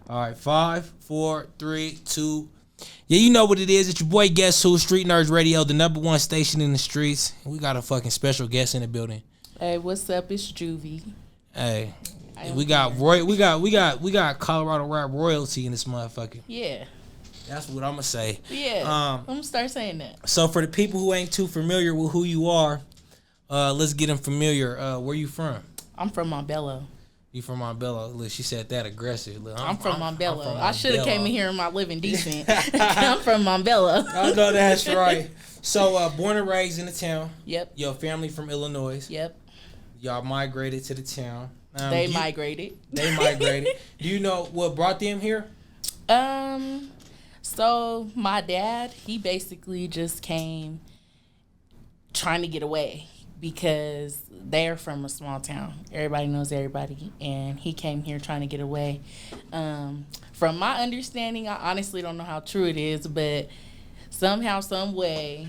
All right, 5, 4, 3, 2. Yeah, you know what it is. It's your boy Guess Who, Streetnerdz Radio, the #1 station in the streets. We got a fucking special guest in the building. Hey, what's up? It's Juvvy. Hey, we got Colorado rap royalty in this motherfucker. Yeah. That's what I'm gonna say. Yeah. I'm gonna start saying that. So for the people who ain't too familiar with who you are, let's get them familiar. Where you from? I'm from Montbello. You from Montbello? Look, she said that aggressive. Look, I'm from Montbello. I should have came in here in my living decent. I'm from Montbello. I know that's right. So born and raised in the town. Yep. Your family from Illinois. Yep. Y'all migrated to the town. They migrated. They migrated. Do you know what brought them here? So my dad, he basically just came trying to get away because they're from a small town. Everybody knows everybody, and he came here trying to get away. From my understanding, I honestly don't know how true it is, but somehow, some way,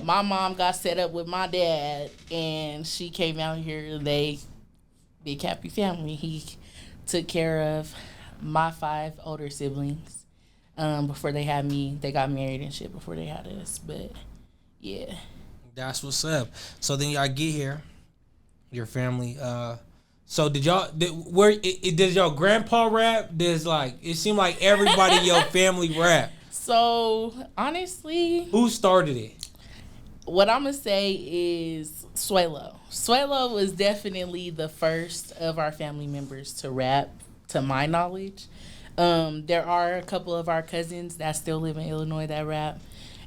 my mom got set up with my dad, and she came out here. They big happy family. He took care of my 5 older siblings before they had me. They got married and shit before they had us. But yeah, that's what's up. So then y'all get here, your family. So did y'all? Did your grandpa rap? It seemed like everybody in your family rap. So honestly, who started it? What I'm gonna say is Suelo. Suelo was definitely the first of our family members to rap, to my knowledge. There are a couple of our cousins that still live in Illinois that rap.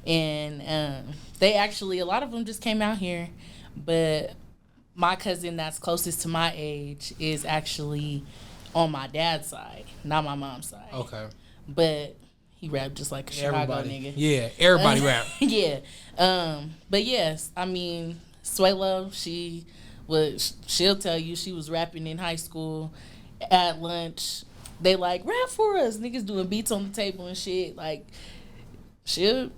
And they actually, a lot of them just came out here. But my cousin that's closest to my age is actually on my dad's side, not my mom's side. Okay. But he rapped just like a Chicago nigga. Yeah, everybody rap. Yeah. But yes, I mean, Suelo, she'll tell you she was rapping in high school at lunch. They like, rap for us. Niggas doing beats on the table and shit. Like, shit.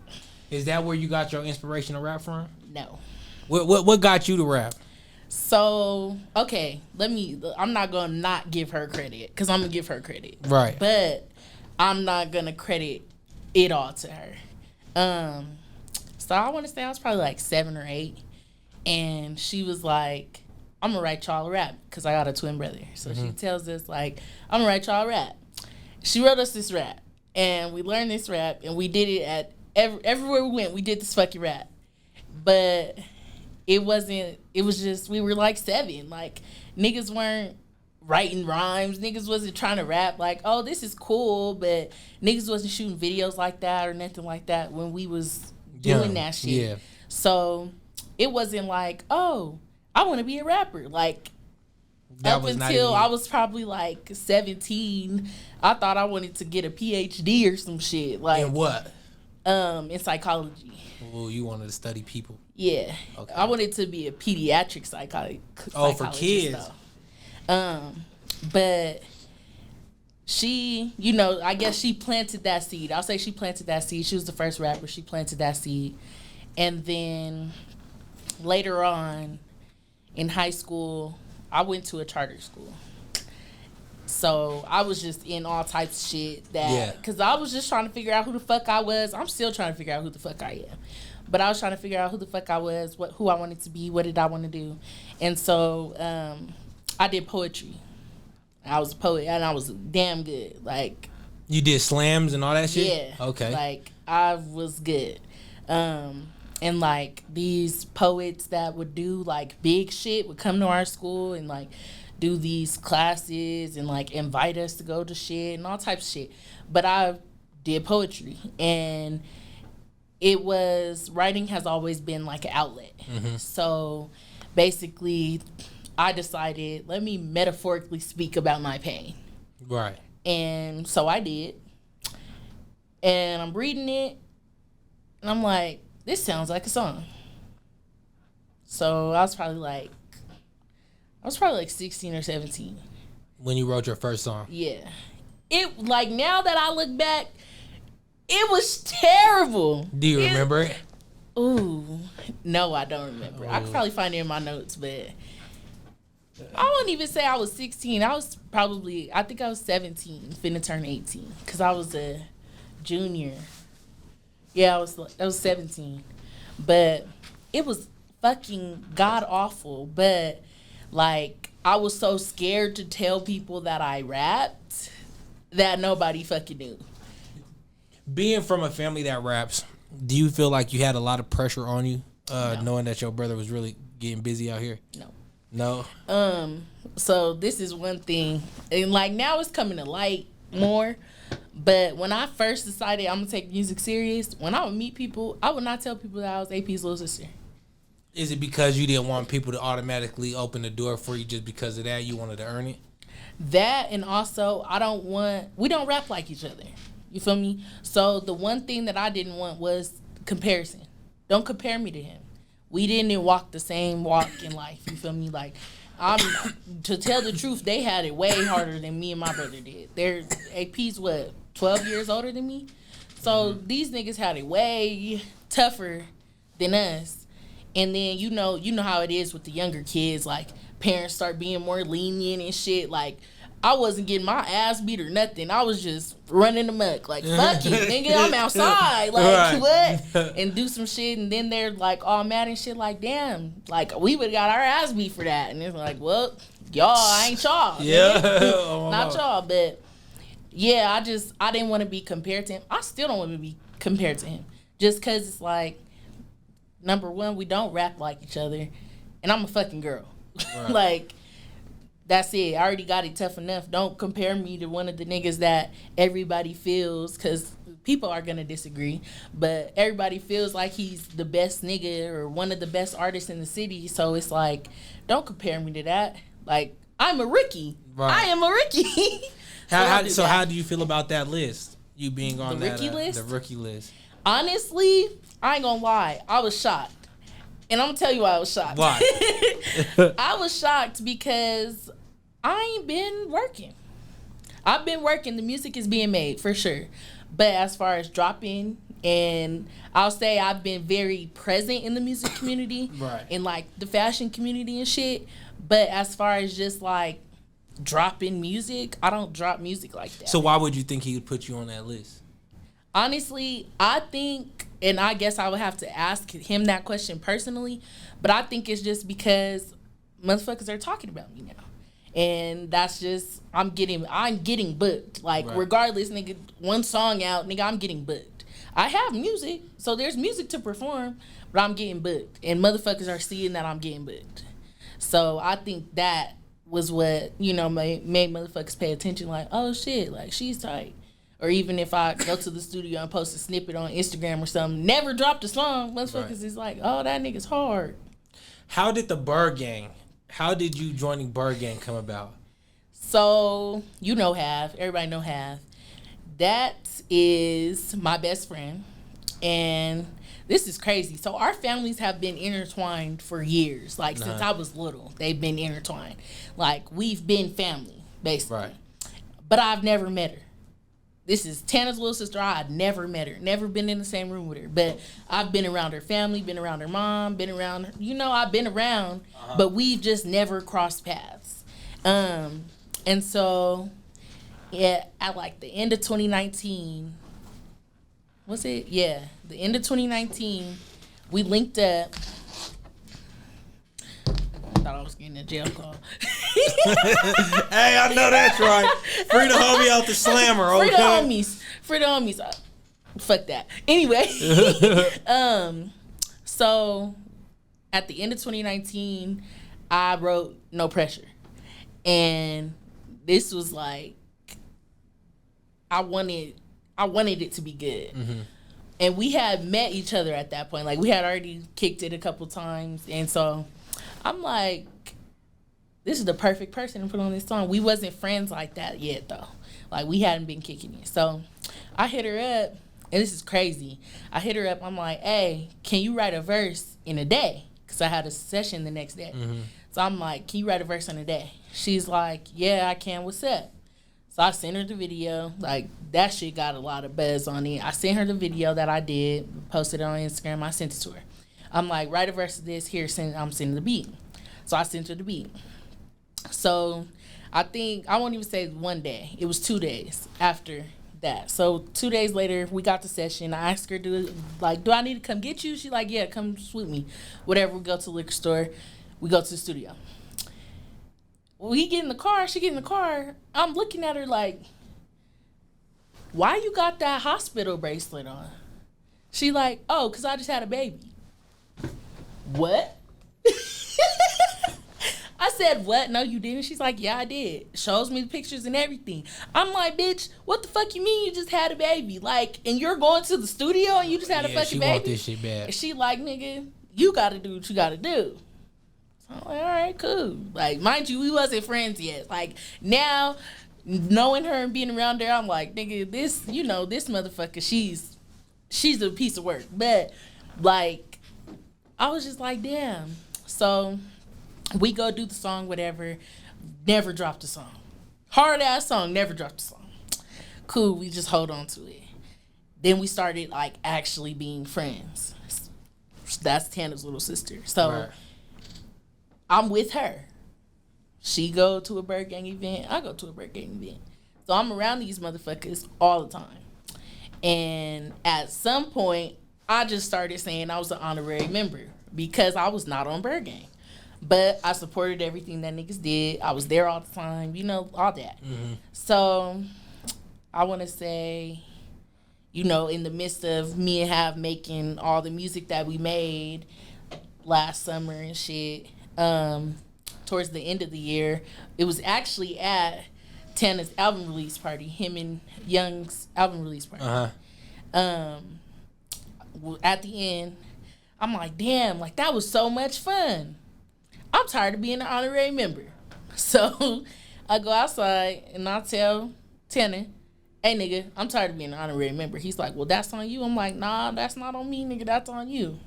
Is that where you got your inspiration to rap from? No. What got you to rap? So, okay, I'm not going to not give her credit, because I'm going to give her credit. Right. But I'm not going to credit it all to her. So I want to say I was probably like 7 or 8. And she was like, I'm going to write y'all a rap, because I got a twin brother. So she tells us, like, I'm going to write y'all a rap. She wrote us this rap. And we learned this rap, and we did it at everywhere we went. We did this fucking rap. But it was just, we were like 7. Like, niggas weren't writing rhymes. Niggas wasn't trying to rap like, oh, this is cool. But niggas wasn't shooting videos like that or nothing like that when we was doing that shit. Yeah. So it wasn't like, oh, I want to be a rapper. Like, up until I was probably like 17, I thought I wanted to get a PhD or some shit. Like, in what? In psychology. Oh, you wanted to study people. Yeah. Okay. I wanted to be a pediatric psychologist. Oh, for kids. But she, I guess she planted that seed. I'll say she planted that seed. She was the first rapper. She planted that seed. And then later on in high school, I went to a charter school. So I was just in all types of shit because I was just trying to figure out who the fuck I was. I'm still trying to figure out who the fuck I am. But I was trying to figure out who the fuck I was, who I wanted to be, what did I want to do. And so I did poetry. I was a poet, and I was damn good. Like, you did slams and all that shit? Yeah. Okay. Like, I was good. And, like, these poets that would do, like, big shit would come to our school and, like, do these classes and, like, invite us to go to shit and all types of shit. But I did poetry. And writing has always been, like, an outlet. Mm-hmm. So, basically, I decided, let me metaphorically speak about my pain. Right. And so I did. And I'm reading it. And I'm like, this sounds like a song. So I was probably like 16 or 17. When you wrote your first song? Yeah. It, like, now that I look back, it was terrible. Do you remember it? Ooh. No, I don't remember. I could probably find it in my notes, but I wouldn't even say I was 16. I think I was 17, finna turn 18, because I was a junior. Yeah, I was 17. But it was fucking god awful. But, like, I was so scared to tell people that I rapped that nobody fucking knew. Being from a family that raps, do you feel like you had a lot of pressure on you, knowing that your brother was really getting busy out here? No. So this is one thing, and like now it's coming to light more. But when I first decided I'm gonna take music serious, when I would meet people, I would not tell people that I was AP's little sister. Is it because you didn't want people to automatically open the door for you just because of that? You wanted to earn it? That, and also we don't rap like each other. You feel me? So the one thing that I didn't want was comparison. Don't compare me to him. We didn't walk the same walk in life. You feel me? Like, to tell the truth, they had it way harder than me and my brother did. Their AP's 12 years older than me. So these niggas had it way tougher than us. And then you know how it is with the younger kids. Like, parents start being more lenient and shit. Like, I wasn't getting my ass beat or nothing. I was just running amok. Like, fuck it, nigga, I'm outside. Like, what? And do some shit, and then they're, like, all mad and shit. Like, damn. Like, we would've got our ass beat for that. And it's like, well, I ain't y'all. Yeah. Not y'all. But, yeah, I didn't want to be compared to him. I still don't want to be compared to him. Just because it's like, number one, we don't rap like each other. And I'm a fucking girl. Right. Like, that's it. I already got it tough enough. Don't compare me to one of the niggas that everybody feels, because people are going to disagree, but everybody feels like he's the best nigga or one of the best artists in the city. So it's like, don't compare me to that. Like, I'm a rookie. Right. I am a rookie. How do you feel about that list? You being on the rookie list? The rookie list. Honestly, I ain't gonna lie. I was shocked. And I'm gonna tell you why I was shocked. Why? I was shocked because I ain't been working. I've been working. The music is being made, for sure. But as far as dropping, and I'll say I've been very present in the music community. Right. In, like, the fashion community and shit. But as far as just, like, dropping music, I don't drop music like that. So why would you think he would put you on that list? Honestly, I think, and I guess I would have to ask him that question personally, but I think it's just because motherfuckers are talking about me now. And that's just, I'm getting booked. Like, regardless, nigga, one song out, nigga, I'm getting booked. I have music, so there's music to perform, but I'm getting booked. And motherfuckers are seeing that I'm getting booked. So I think that was what, made motherfuckers pay attention, like, oh shit, like, she's tight. Or even if I go to the studio and post a snippet on Instagram or something, never dropped a song, motherfuckers is like, oh, that nigga's hard. How did you joining Bird Gang come about? So, everybody know Hav. That is my best friend. And this is crazy. So our families have been intertwined for years. Like, since I was little, they've been intertwined. Like, we've been family, basically. Right. But I've never met her. This is Tana's little sister. I'd never met her. Never been in the same room with her. But I've been around her family, been around her mom, been around her. I've been around, but we've just never crossed paths. And so, yeah, at like the end of 2019, was it? Yeah, the end of 2019, we linked up. Thought I was getting a jail call. Hey, I know that's right. Free the homie out the slammer, okay? Free the homies. Fuck that. Anyway, so at the end of 2019, I wrote No Pressure. And this was like, I wanted it to be good. Mm-hmm. And we had met each other at that point. Like, we had already kicked it a couple times. And so I'm like, this is the perfect person to put on this song. We wasn't friends like that yet, though. Like, we hadn't been kicking it. So I hit her up, and this is crazy. I hit her up. I'm like, hey, can you write a verse in a day? Because I had a session the next day. Mm-hmm. So I'm like, can you write a verse in a day? She's like, yeah, I can. What's up? So I sent her the video. Like, that shit got a lot of buzz on it. I sent her the video that I did, posted it on Instagram. I sent it to her. I'm like, write a verse of this. Here, I'm sending the beat. So I sent her the beat. So I think I won't even say one day. It was 2 days after that. So 2 days later, we got the session. I asked her, do I need to come get you? She like, yeah, come swoop me. Whatever. We go to the liquor store. We go to the studio. We get in the car. She get in the car. I'm looking at her like, why you got that hospital bracelet on? She like, oh, because I just had a baby. What? I said, what? No, you didn't. She's like, yeah, I did. Shows me the pictures and everything. I'm like, bitch, what the fuck you mean you just had a baby? Like, and you're going to the studio and you just had a fucking baby? She want this shit bad. And she like, nigga, you got to do what you got to do. So I'm like, all right, cool. Like, mind you, we wasn't friends yet. Like, now, knowing her and being around her, I'm like, nigga, this motherfucker, she's a piece of work. But, like, I was just like, damn. So we go do the song, whatever. Never dropped the song. Hard ass song, never dropped the song. Cool, we just hold on to it. Then we started like actually being friends. That's Tana's little sister. So right. I'm with her. She go to a Bird Gang event. I go to a Bird Gang event. So I'm around these motherfuckers all the time. And at some point, I just started saying I was an honorary member because I was not on Bird Gang. But I supported everything that niggas did. I was there all the time, all that. Mm-hmm. So I want to say, in the midst of me and Hav making all the music that we made last summer and shit, towards the end of the year, it was actually at Tana's album release party, him and Young's album release party. Uh-huh. At the end, I'm like, damn, like that was so much fun. I'm tired of being an honorary member. So I go outside and I tell Tana, hey, nigga, I'm tired of being an honorary member. He's like, well, that's on you. I'm like, nah, that's not on me, nigga. That's on you.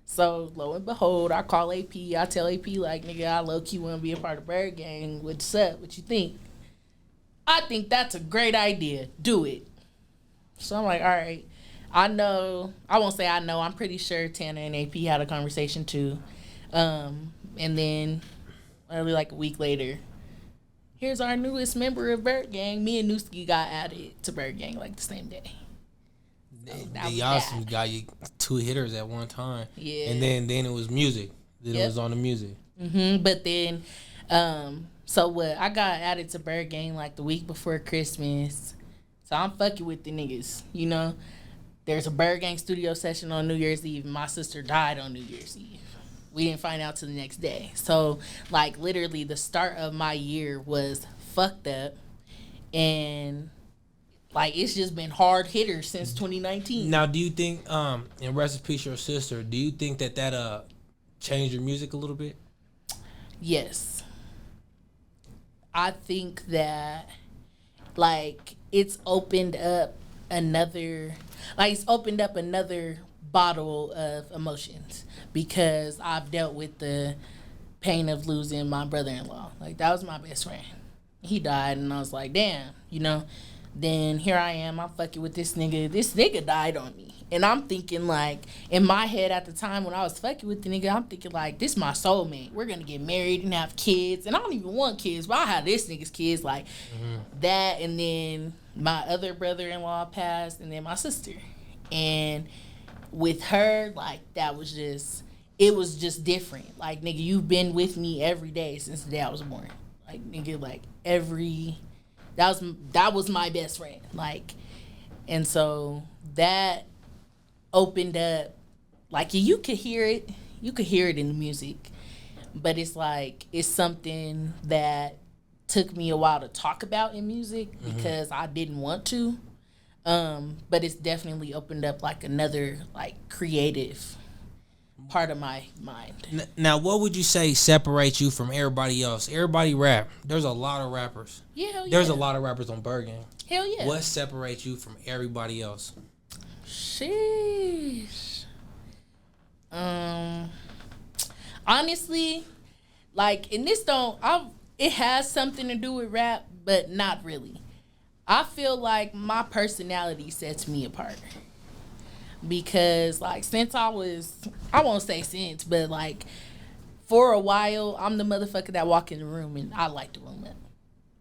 So lo and behold, I call AP. I tell AP, like, nigga, I low-key want to be a part of Bird Gang. What's up? What you think? I think that's a great idea. Do it. So I'm like, all right. I won't say I know. I'm pretty sure Tana and AP had a conversation too. And then, literally like a week later, here's our newest member of Bird Gang. Me and Newski got added to Bird Gang like the same day. Y'all got you 2 hitters at one time. Yeah. And then it was music. Then it was on the music. Mm-hmm. But then, so what? I got added to Bird Gang like the week before Christmas. So I'm fucking with the niggas, There's a Bird Gang studio session on New Year's Eve. My sister died on New Year's Eve. We didn't find out till the next day. So, like, literally the start of my year was fucked up. And, like, it's just been hard hitters since 2019. Now, do you think, in rest in peace, your sister, do you think that changed your music a little bit? Yes. I think that, like, it's opened up another bottle of emotions because I've dealt with the pain of losing my brother-in-law. Like, that was my best friend. He died, and I was like, damn, Then here I am, I'm fucking with this nigga. This nigga died on me. And I'm thinking, like, in my head at the time when I was fucking with the nigga, I'm thinking, like, this is my soulmate. We're going to get married and have kids. And I don't even want kids, but I have this nigga's kids, like, that. And then my other brother-in-law passed, and then my sister. And with her, like, it was just different. Like, nigga, you've been with me every day since the day I was born. Like, nigga, like, that was my best friend. Like, and so that opened up, like, you could hear it in the music, but it's like, it's something that took me a while to talk about in music because I didn't want to. But it's definitely opened up like another like creative part of my mind. Now, what would you say separates you from everybody else? Everybody rap. There's a lot of rappers. Yeah, hell yeah. There's a lot of rappers on Bird Gang. Hell yeah. What separates you from everybody else? Sheesh. Honestly, like, and it has something to do with rap, but not really. I feel like my personality sets me apart. Because, like, since I won't say since, but, like, for a while, I'm the motherfucker that walk in the room and I light the room up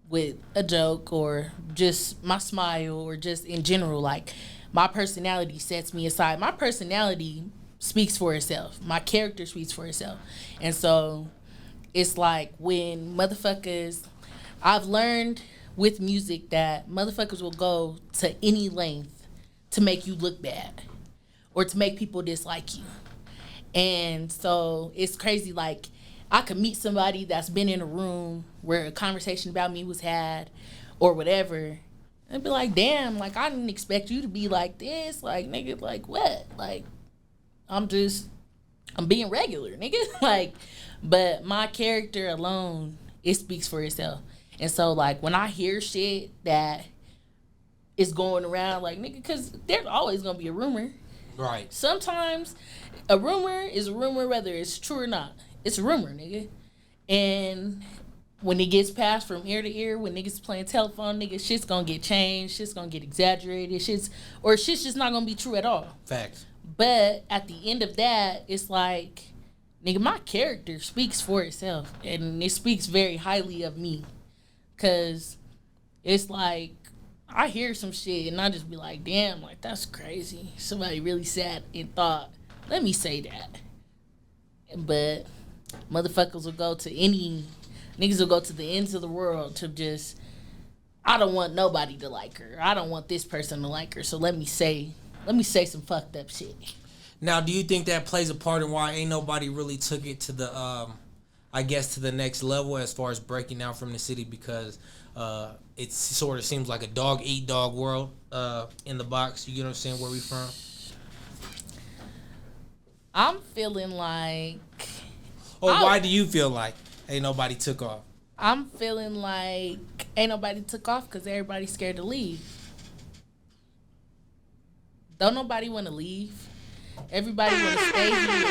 with a joke or just my smile or just in general. Like, my personality sets me aside. My personality speaks for itself. My character speaks for itself. And so it's like when motherfuckers, I've learned with music that motherfuckers will go to any length to make you look bad or to make people dislike you. And so it's crazy. Like, I could meet somebody that's been in a room where a conversation about me was had or whatever and be like, damn, like, I didn't expect you to be like this. Like, nigga, like, what? Like, I'm being regular, nigga. Like, but my character alone, it speaks for itself. And so, like, when I hear shit that is going around, like, nigga, because there's always going to be a rumor. Right. Sometimes a rumor is a rumor whether it's true or not. It's a rumor, nigga. And when it gets passed from ear to ear, when niggas playing telephone, nigga, shit's going to get changed. Shit's going to get exaggerated. Shit's just not going to be true at all. Facts. But at the end of that, it's like, nigga, my character speaks for itself. And it speaks very highly of me. Because it's like, I hear some shit and I just be like, damn, like, that's crazy. Somebody really sat and thought, let me say that. But motherfuckers will go to niggas will go to the ends of the world to just, I don't want nobody to like her. I don't want this person to like her. So let me say some fucked up shit. Now, do you think that plays a part in why ain't nobody really took it to the, I guess, to the next level as far as breaking out from the city? Because it sort of seems like a dog-eat-dog world in the box. You get what I'm saying? Where we from? I'm feeling like... why do you feel like ain't nobody took off? I'm feeling like ain't nobody took off because everybody's scared to leave. Don't nobody want to leave. Everybody want to stay here.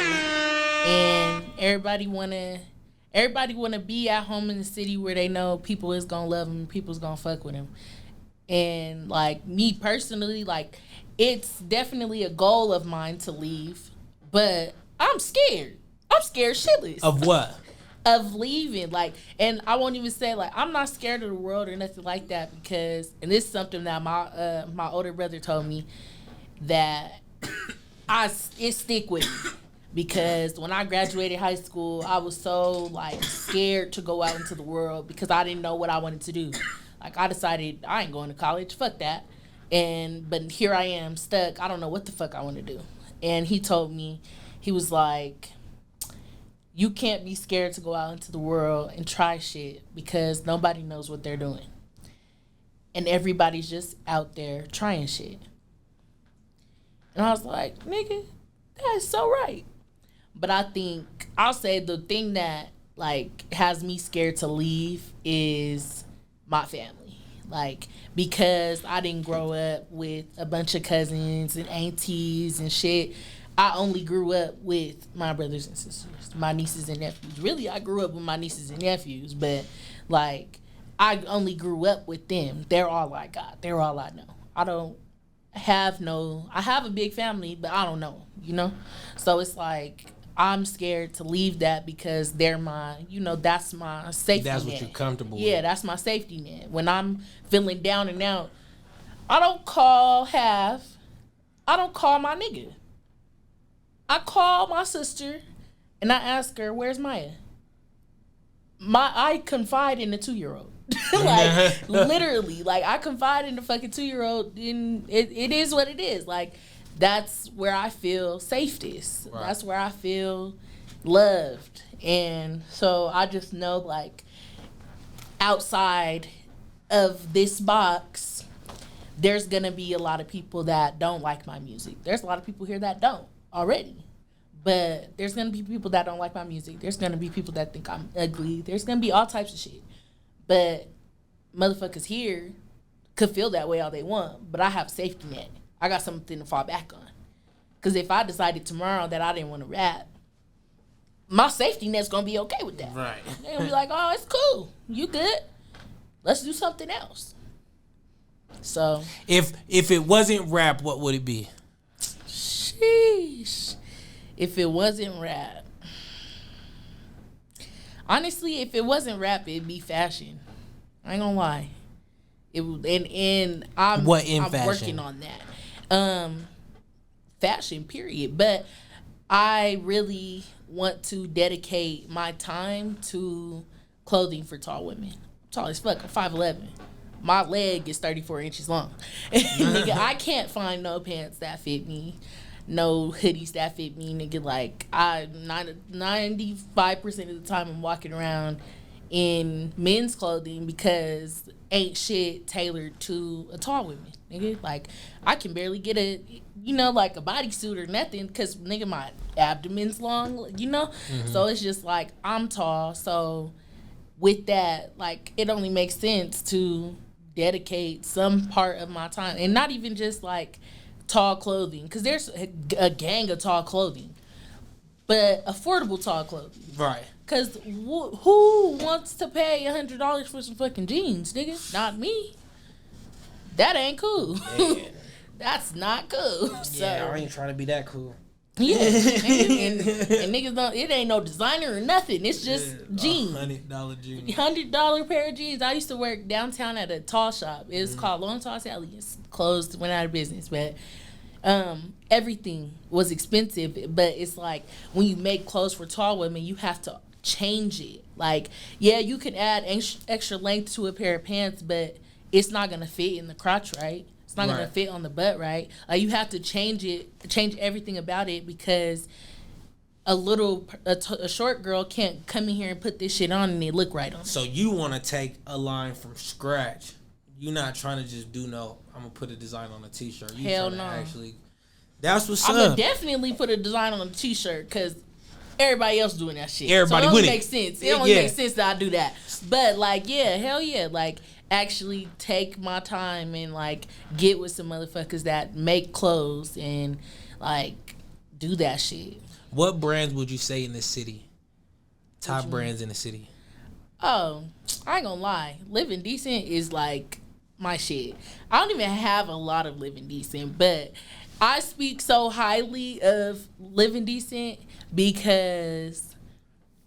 And everybody want to be at home in the city where they know people is going to love them, people's going to fuck with them. And, like, me personally, like, it's definitely a goal of mine to leave. But I'm scared. I'm scared shitless. Of what? Of leaving. Like, and I won't even say, like, I'm not scared of the world or nothing like that because, and this is something that my older brother told me that it stick with me. Because when I graduated high school, I was so, like, scared to go out into the world because I didn't know what I wanted to do. Like, I decided I ain't going to college. Fuck that. But here I am stuck. I don't know what the fuck I want to do. And he told me, he was like, you can't be scared to go out into the world and try shit because nobody knows what they're doing. And everybody's just out there trying shit. And I was like, nigga, that's so right. But I think, I'll say the thing that, like, has me scared to leave is my family. Like, because I didn't grow up with a bunch of cousins and aunties and shit. I only grew up with my brothers and sisters, my nieces and nephews. Really, I grew up with my nieces and nephews, but, like, I only grew up with them. They're all I got. They're all I know. I have a big family, but I don't know, you know? So it's like, I'm scared to leave that because they're my, that's my safety net. That's what you're comfortable with. Yeah, that's my safety net. When I'm feeling down and out, I don't call my nigga. I call my sister and I ask her, where's Maya? I confide in the 2-year-old. Like, literally, like, I confide in the fucking 2-year-old, and it is what it is. Like, that's where I feel safest. Right. That's where I feel loved. And so I just know, like, outside of this box, there's going to be a lot of people that don't like my music. There's a lot of people here that don't already. But there's going to be people that don't like my music. There's going to be people that think I'm ugly. There's going to be all types of shit. But motherfuckers here could feel that way all they want. But I have a safety net. I got something to fall back on. Because if I decided tomorrow that I didn't want to rap, my safety net's going to be okay with that. Right. They're going to be like, oh, it's cool. You good. Let's do something else. So. If it wasn't rap, what would it be? Sheesh. If it wasn't rap, Honestly, if it wasn't rap, it'd be fashion. I ain't gonna lie. It and I'm fashion? working on that. Fashion, period. But I really want to dedicate my time to clothing for tall women. I'm tall as fuck. I'm 5'11". My leg is 34 inches long. Nigga, I can't find no pants that fit me. No hoodies that fit me, nigga. Like, 95% of the time I'm walking around in men's clothing because ain't shit tailored to a tall woman, nigga. Like, I can barely get like a bodysuit or nothing because, nigga, my abdomen's long, So it's just like, I'm tall. So with that, like, it only makes sense to dedicate some part of my time, and not even just like tall clothing, because there's a gang of tall clothing, but affordable tall clothing, right? Because who wants to pay $100 for some fucking jeans, nigga? Not me. That ain't cool. Yeah. That's not cool. Yeah, so, I ain't trying to be that cool. Yeah, and niggas don't. It ain't no designer or nothing. It's just jeans. $100 jeans. $100 pair of jeans. I used to work downtown at a tall shop. It was called Long Tall Sally. It's closed, went out of business, but everything was expensive. But it's like when you make clothes for tall women, you have to change it. Like, yeah, you can add extra length to a pair of pants, but it's not gonna fit in the crotch, right? It's not gonna fit on the butt, right? You have to change everything about it, because a short girl can't come in here and put this shit on and it look right on. So you want to take a line from scratch? You're not trying to just I'm gonna put a design on a t-shirt. You Hell no. Actually, that's what's up. I'm gonna definitely put a design on a t-shirt because everybody else doing that shit. Everybody so it only makes sense. It only makes sense that I do that. But like, yeah, hell yeah, like, actually take my time and like get with some motherfuckers that make clothes and like do that shit. What brands would you say in the city? Top brands in the city. Oh, I ain't gonna lie. Living Decent is like my shit. I don't even have a lot of Living Decent, but I speak so highly of Living Decent because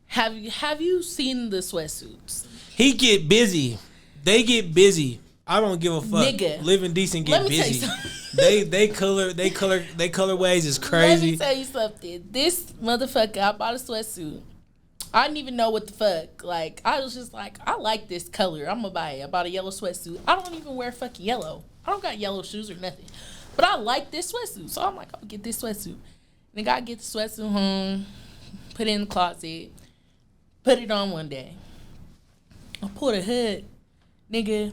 have you seen the sweatsuits? He get busy. They get busy. I don't give a fuck. Nigga, Living Decent get busy. They colorways is crazy. Let me tell you something. This motherfucker, I bought a sweatsuit. I didn't even know what the fuck. Like, I was just like, I like this color. I'm gonna buy it. I bought a yellow sweatsuit. I don't even wear fucking yellow. I don't got yellow shoes or nothing. But I like this sweatsuit. So I'm like, I'll get this sweatsuit. Nigga, I get the sweatsuit home, put it in the closet, put it on one day. I pull the hood. Nigga,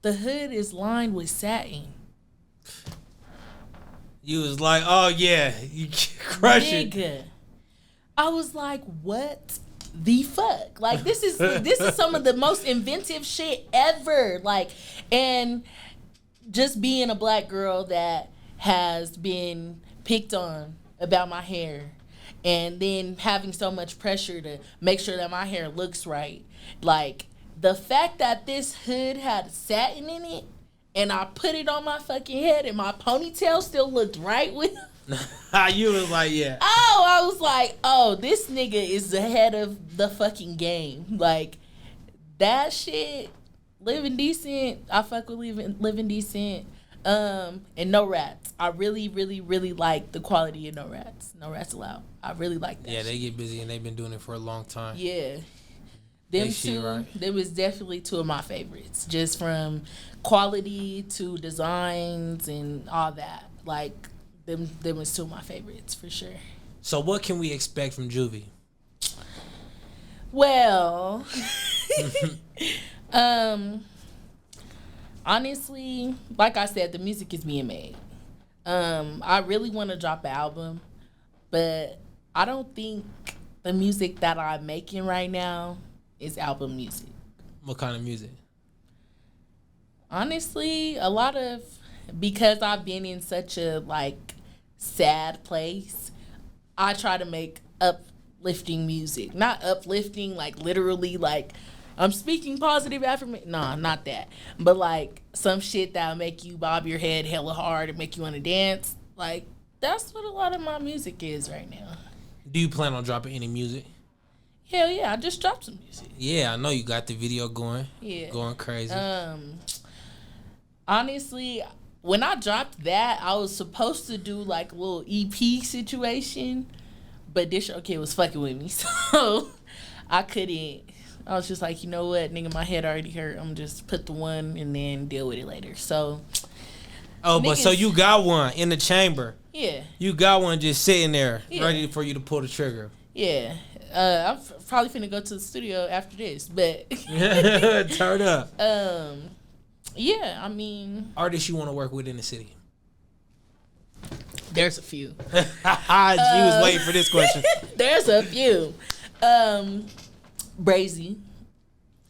the hood is lined with satin. You was like, oh yeah, you crush it. Nigga, I was like, what the fuck? Like, this is some of the most inventive shit ever. Like, and just being a black girl that has been picked on about my hair, and then having so much pressure to make sure that my hair looks right, like, the fact that this hood had satin in it and I put it on my fucking head and my ponytail still looked right with you was like, yeah. Oh, I was like, oh, this nigga is ahead of the fucking game. Like, that shit, Living Decent, I fuck with Living Decent. And No Rats. I really, really, really like the quality of No Rats. No Rats Allowed. I really like that. Yeah, they get busy and they've been doing it for a long time. Yeah. Them two, them was definitely two of my favorites. Just from quality to designs and all that. Like, them was two of my favorites for sure. So what can we expect from Juvvy? Well, honestly, like I said, the music is being made. I really want to drop an album, but I don't think the music that I'm making right now is album music. What kind of music? Honestly, a lot of, because I've been in such a like sad place, I try to make uplifting music. Not uplifting like literally like I'm speaking positive affirmation. Nah, not that. But like some shit that'll make you bob your head hella hard and make you want to dance. Like, that's what a lot of my music is right now. Do you plan on dropping any music? Hell yeah, I just dropped some music. Yeah, I know you got the video going. Yeah. Going crazy. Honestly, when I dropped that, I was supposed to do like a little EP situation, but this kid was fucking with me, so I couldn't. I was just like, you know what, nigga, my head already hurt. I'm just put the one and then deal with it later. So. Oh, but so you got one in the chamber. Yeah. You got one just sitting there, ready for you to pull the trigger. Yeah. I'm probably finna go to the studio after this, but. Turn up. Yeah, I mean. Artists you want to work with in the city? There's a few. She was waiting for this question. There's a few. Brazy.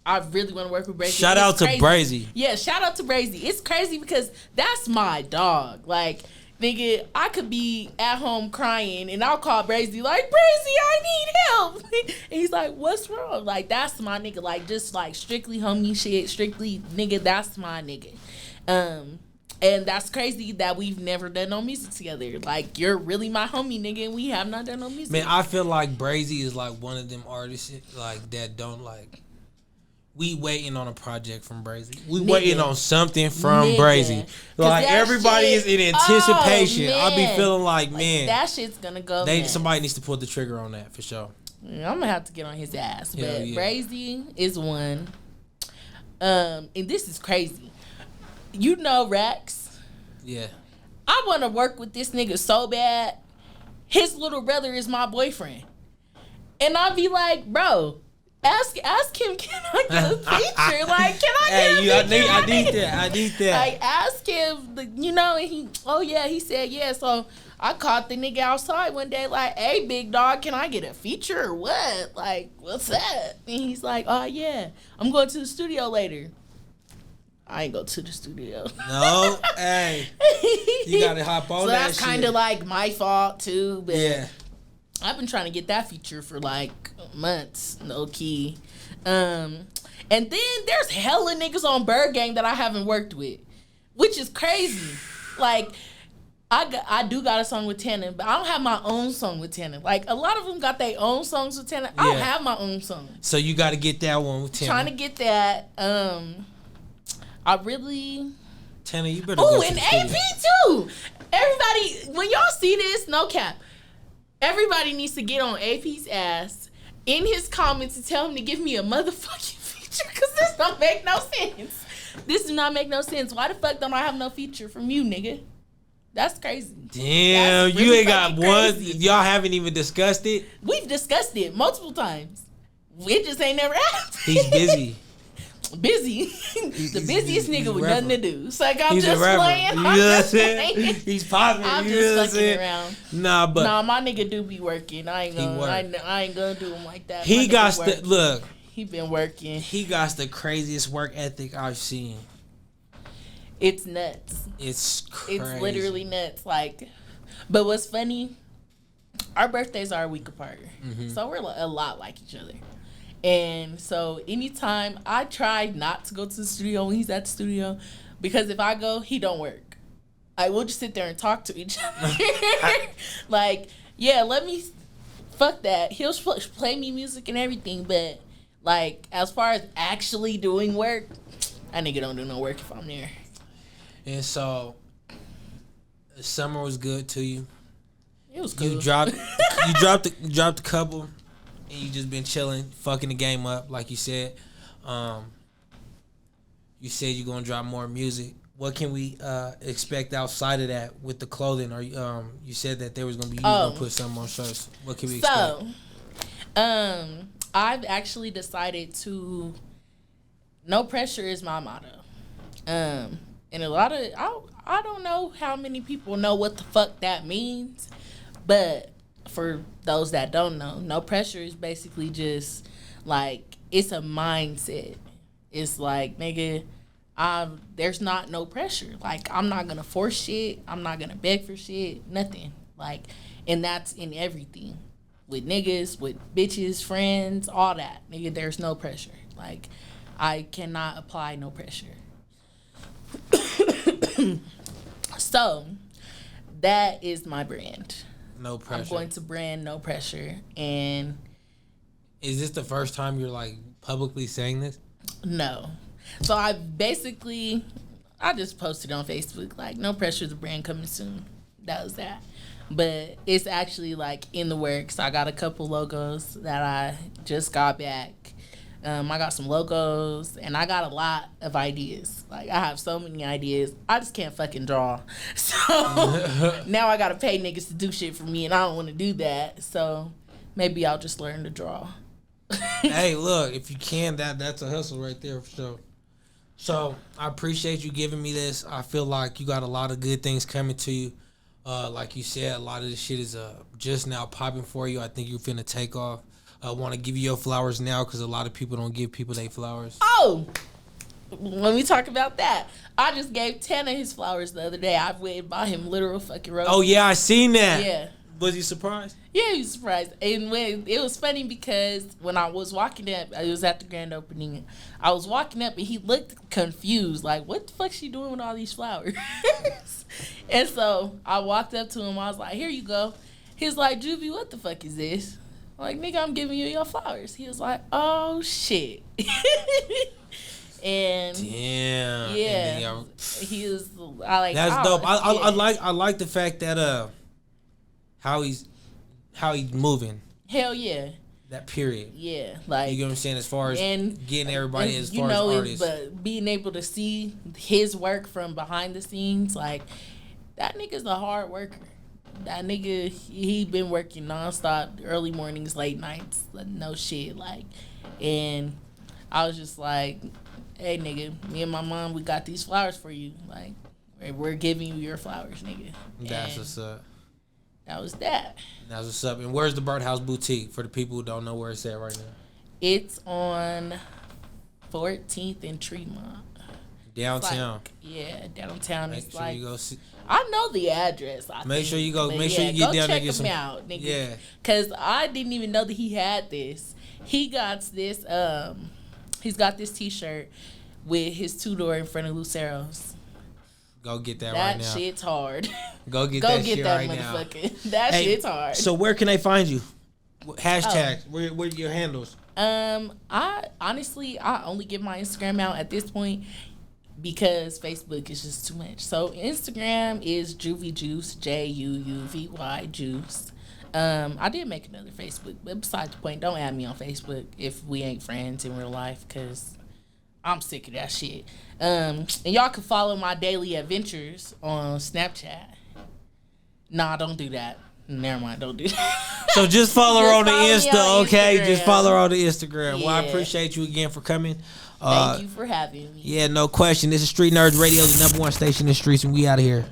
I really want to work with Brazy. Shout out to Brazy. Yeah, shout out to Brazy. It's crazy because that's my dog. Like, nigga, I could be at home crying and I'll call Brazy like, Brazy, I need help. And he's like, what's wrong? Like, that's my nigga. Like, just like strictly homie shit, strictly nigga, that's my nigga. And that's crazy that we've never done no music together. Like, you're really my homie, nigga, and we have not done no music. Man, I feel like Brazy is like one of them artists like that don't like. We waiting on a project from Brazy. We waiting on something from Brazy. Like everybody is in anticipation. I be feeling like, man, that shit's gonna go. Somebody needs to pull the trigger on that for sure. I'm gonna have to get on his ass. But Brazy is one. And this is crazy. You know Rex. Yeah. I want to work with this nigga so bad. His little brother is my boyfriend. And I'll be like, bro, ask him, can I get a feature? Like, can I get a feature? I need that. Like, ask him, and he said yeah. So I caught the nigga outside one day like, hey, big dog, can I get a feature or what? Like, what's that? And he's like, oh, yeah, I'm going to the studio later. I ain't go to the studio. No, hey, you gotta hop on that. So that's kind of like my fault too. But yeah, I've been trying to get that feature for like months, no key. And then there's hella niggas on Bird Gang that I haven't worked with, which is crazy. Like, I do got a song with Tana, but I don't have my own song with Tana. Like, a lot of them got their own songs with Tana. I don't have my own song. So you got to get that one with Tana. Trying to get that. I really. Tana, you better go to the studio. AP too. Everybody, when y'all see this, no cap. Everybody needs to get on AP's ass in his comments and tell him to give me a motherfucking feature, because this don't make no sense. This do not make no sense. Why the fuck don't I have no feature from you, nigga? That's crazy. Damn, really you ain't got one. Y'all haven't even discussed it? We've discussed it multiple times. It just ain't never happened. He's busy. The busiest nigga with nothing to do. It's like, I'm just playing. You know what I'm saying? He's popping. I'm just fucking around. Nah, my nigga do be working. I ain't gonna do him like that. He got look. He been working. He got the craziest work ethic I've seen. It's nuts. It's crazy. It's literally nuts. Like, but what's funny? Our birthdays are a week apart, so we're a lot like each other. And so anytime I try not to go to the studio when he's at the studio, because if I go, he don't work. I will just sit there and talk to each other. Like, yeah, fuck that. He'll play me music and everything, but like, as far as actually doing work, that nigga don't do no work if I'm there. And so, the summer was good to you. It was cool. You dropped a couple. And you just been chilling, fucking the game up, like you said. You said you're gonna drop more music. What can we expect outside of that with the clothing? Or you said that there was gonna be gonna put something on shirts. What can we expect? So, I've actually decided to. No pressure is my motto. And a lot of I don't know how many people know what the fuck that means, but. For those that don't know, no pressure is basically just like, it's a mindset. It's like, nigga, there's not no pressure. Like, I'm not gonna force shit. I'm not gonna beg for shit. Nothing. Like, and that's in everything. With niggas, with bitches, friends, all that. Nigga, there's no pressure. Like, I cannot apply no pressure. So, that is my brand. No pressure. I'm going to brand No Pressure, and Is this the first time you're like publicly saying this? No. So I just posted on Facebook like no pressure, the brand coming soon. That was that. But it's actually like in the works. I got a couple logos that I just got back. I got some logos and I got a lot of ideas. Like I have so many ideas. I just can't fucking draw. So now I gotta pay niggas to do shit for me and I don't want to do that. So maybe I'll just learn to draw. Hey, look, if you can, that's a hustle right there for sure. So I appreciate you giving me this. I feel like you got a lot of good things coming to you. Like you said, a lot of this shit is just now popping for you. I think you're finna take off. I want to give you your flowers now because a lot of people don't give people their flowers. Oh, when we talk about that, I just gave Tanner his flowers the other day. I went and bought him literal fucking roses. Oh, yeah, I seen that. Yeah. Was he surprised? Yeah, he was surprised. And when it was funny because when I was walking up, it was at the grand opening. I was walking up and he looked confused, like, what the fuck's she doing with all these flowers? And so I walked up to him. I was like, here you go. He was like, Juvvy, what the fuck is this? I'm like, nigga, I'm giving you your flowers. He was like, oh, shit. And damn. yeah, And he was. I like. That's oh, dope. I like the fact that how he's moving. Hell yeah. That period. Yeah, like you get what I'm saying as far as and, getting everybody and, as far as artists. But being able to see his work from behind the scenes, like that nigga's a hard worker. That nigga, he been working nonstop, early mornings, late nights, no shit, like, and I was just like, hey nigga, me and my mom, we got these flowers for you, like, we're giving you your flowers, nigga. That's and what's up. That was that. That's what's up. And where's the Birdhouse Boutique for the people who don't know where it's at right now? It's on 14th and Tremont. Downtown. Like, yeah, downtown. Make It's sure like you go see. I know the address. Make sure you go. But Make sure you get down there and get check some. him out, nigga. Yeah. Cause I didn't even know that he had this. He got this. He's got this T-shirt with his two-door in front of Lucero's. Go get that right now. That shit's hard. Go get Go that get shit that right now. motherfucker. That Hey, shit's hard. So where can they find you? Hashtags. Where are your handles? I honestly only give my Instagram out at this point because Facebook is just too much. So Instagram is Juvvy Juice, Juuvy Juice. I did make another Facebook, but besides the point, don't add me on Facebook if we ain't friends in real life, cause I'm sick of that shit. And y'all can follow my daily adventures on Snapchat. Nah, don't do that. Never mind, don't do that. So just follow her on the follow me Insta, on okay? Instagram. Just follow her on the Instagram. Well, I Yeah. appreciate you again for coming. Thank you for having me. Yeah, no question. This is Streetnerdz Radio, the #1 station in the streets, and we out of here.